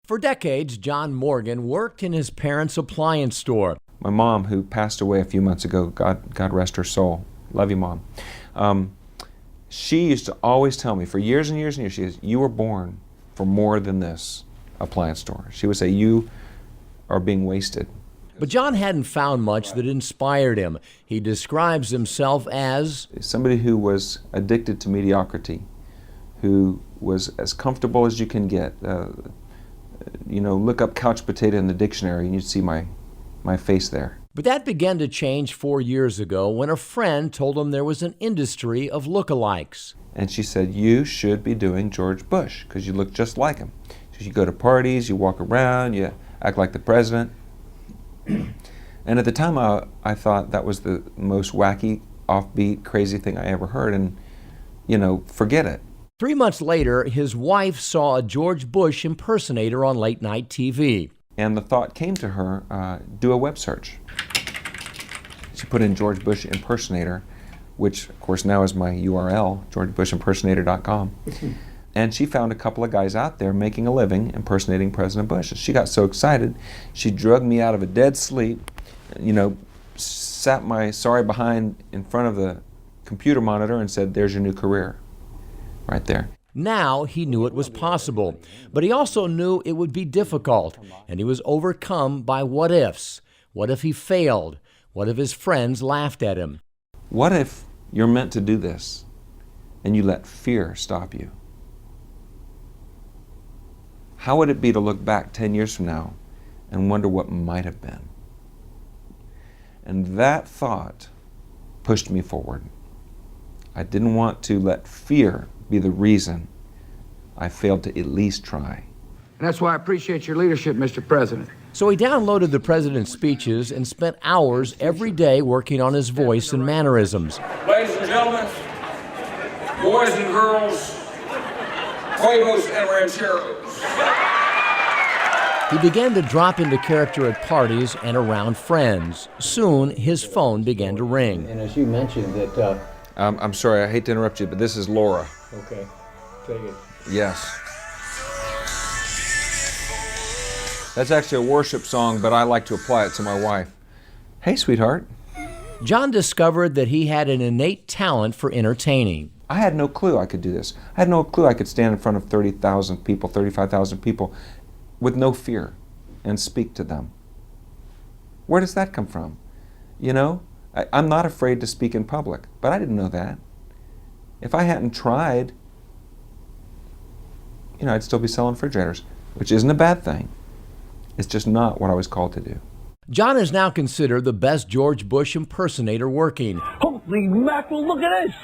For decades, John Morgan worked in his parents' appliance store. My mom, who passed away a few months ago, God rest her soul. Love you, Mom. She used to always tell me, for years and years and years, she says, you were born for more than this appliance store. She would say, you are being wasted. But John hadn't found much that inspired him. He describes himself as somebody who was addicted to mediocrity, who was as comfortable as you can get. Look up couch potato in the dictionary and you'd see my face there. But that began to change 4 years ago when a friend told him there was an industry of lookalikes. And she said, you should be doing George Bush because you look just like him. So you go to parties, you walk around, you act like the president. And at the time I thought that was the most wacky, offbeat, crazy thing I ever heard, and forget it. 3 months later, his wife saw a George Bush impersonator on late night TV. And the thought came to her, do a web search. She put in George Bush impersonator, which of course now is my URL, georgebushimpersonator.com. And she found a couple of guys out there making a living impersonating President Bush. She got so excited, she drugged me out of a dead sleep, sat my sorry behind in front of the computer monitor and said, there's your new career, right there. Now he knew it was possible, but he also knew it would be difficult, and he was overcome by what-ifs. What if he failed? What if his friends laughed at him? What if you're meant to do this, and you let fear stop you? How would it be to look back 10 years from now and wonder what might have been? And that thought pushed me forward. I didn't want to let fear be the reason I failed to at least try. And that's why I appreciate your leadership, Mr. President. So he downloaded the president's speeches and spent hours every day working on his voice and mannerisms. Ladies and gentlemen, boys and girls, Cuervos and Rancheros. He began to drop into character at parties and around friends. Soon, his phone began to ring. And as you mentioned that... I'm sorry, I hate to interrupt you, but this is Laura. Okay, take it. Yes. That's actually a worship song, but I like to apply it to my wife. Hey, sweetheart. John discovered that he had an innate talent for entertaining. I had no clue I could do this. I had no clue I could stand in front of 30,000 people, 35,000 people with no fear and speak to them. Where does that come from? I'm not afraid to speak in public, but I didn't know that. If I hadn't tried, I'd still be selling refrigerators, which isn't a bad thing. It's just not what I was called to do. John is now considered the best George Bush impersonator working. Holy mackerel, look at this!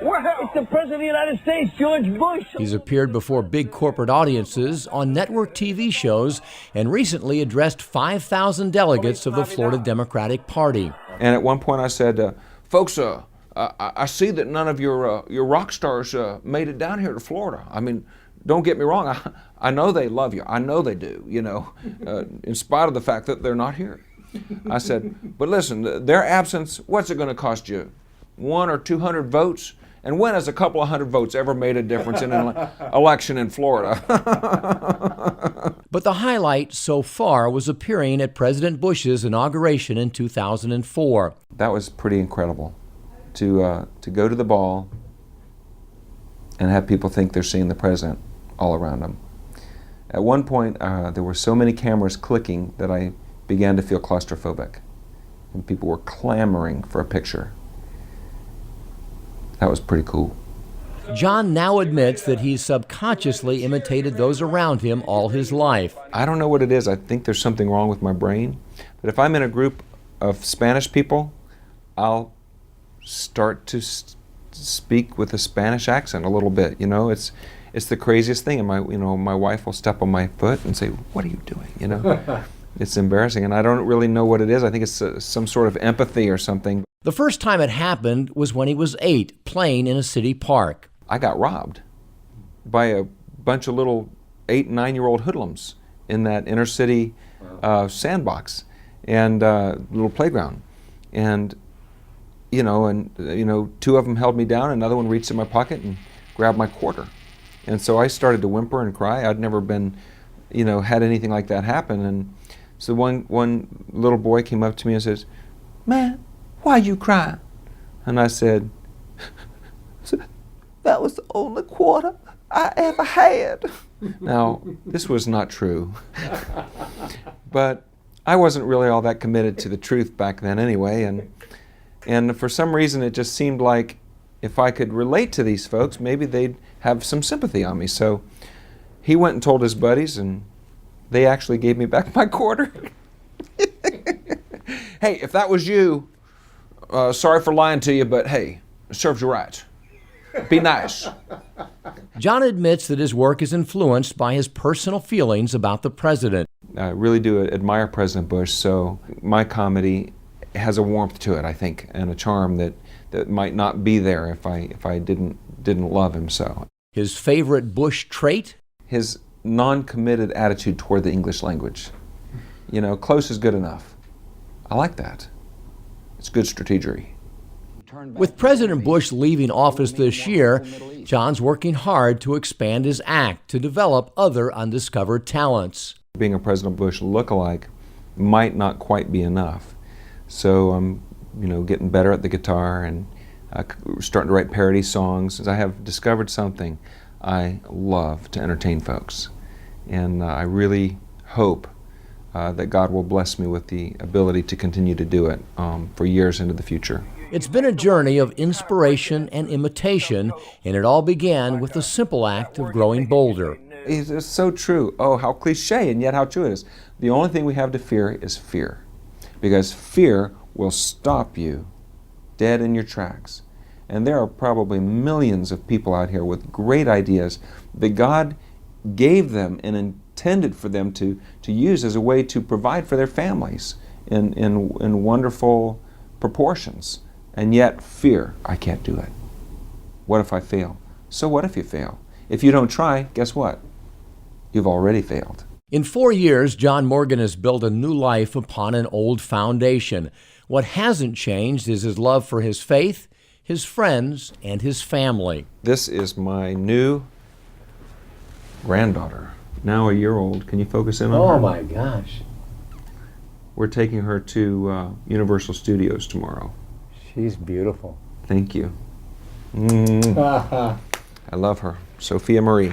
It's the President of the United States, George Bush! He's appeared before big corporate audiences on network TV shows and recently addressed 5,000 delegates of the Florida Democratic Party. And at one point I said, folks, I see that none of your rock stars made it down here to Florida. I mean, don't get me wrong, I know they love you. I know they do, in spite of the fact that they're not here. I said, but listen, their absence, what's it going to cost you? 100 or 200 votes? And when has a couple of hundred votes ever made a difference in an election in Florida? But the highlight so far was appearing at President Bush's inauguration in 2004. That was pretty incredible, to go to the ball and have people think they're seeing the president all around them. At one point, there were so many cameras clicking that I began to feel claustrophobic, and people were clamoring for a picture. That was pretty cool. John now admits that he's subconsciously imitated those around him all his life. I don't know what it is. I think there's something wrong with my brain. But if I'm in a group of Spanish people, I'll start to speak with a Spanish accent a little bit. It's the craziest thing. And my wife will step on my foot and say, "What are you doing?" It's embarrassing, and I don't really know what it is. I think it's some sort of empathy or something. The first time it happened was when he was 8, playing in a city park. I got robbed by a bunch of little 8- and 9-year-old hoodlums in that inner city sandbox and little playground. And, two of them held me down, another one reached in my pocket and grabbed my quarter. And so I started to whimper and cry. I'd never been had anything like that happen. And so one little boy came up to me and says, "Man, why you crying?" And I said, "That was the only quarter I ever had." Now, this was not true. But I wasn't really all that committed to the truth back then anyway, and for some reason it just seemed like if I could relate to these folks, maybe they'd have some sympathy on me. So he went and told his buddies, and they actually gave me back my quarter. Hey, if that was you, sorry for lying to you, but hey, it serves you right. Be nice. John admits that his work is influenced by his personal feelings about the president. I really do admire President Bush, so my comedy has a warmth to it, I think, and a charm that might not be there if I didn't love him so. His favorite Bush trait? His non-committed attitude toward the English language. Close is good enough. I like that. It's good strategery. With President Bush leaving office this year, John's working hard to expand his act to develop other undiscovered talents. Being a President Bush lookalike might not quite be enough. So I'm, getting better at the guitar and starting to write parody songs. As I have discovered something, I love to entertain folks. And I really hope that God will bless me with the ability to continue to do it for years into the future. It's been a journey of inspiration and imitation, and it all began with the simple act of growing bolder. It's so true. Oh, how cliche, and yet how true it is. The only thing we have to fear is fear, because fear will stop you dead in your tracks. And there are probably millions of people out here with great ideas that God gave them and intended for them to use as a way to provide for their families in wonderful proportions. And yet, fear, I can't do it. What if I fail? So what if you fail? If you don't try, guess what? You've already failed. In 4 years, John Morgan has built a new life upon an old foundation. What hasn't changed is his love for his faith, his friends, and his family. This is my new granddaughter, now a year old. Can you focus in on her? Oh my gosh. We're taking her to Universal Studios tomorrow. She's beautiful. Thank you. I love her. Sophia Marie.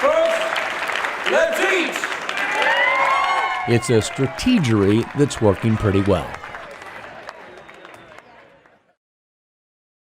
Folks, let's eat! It's a strategery that's working pretty well.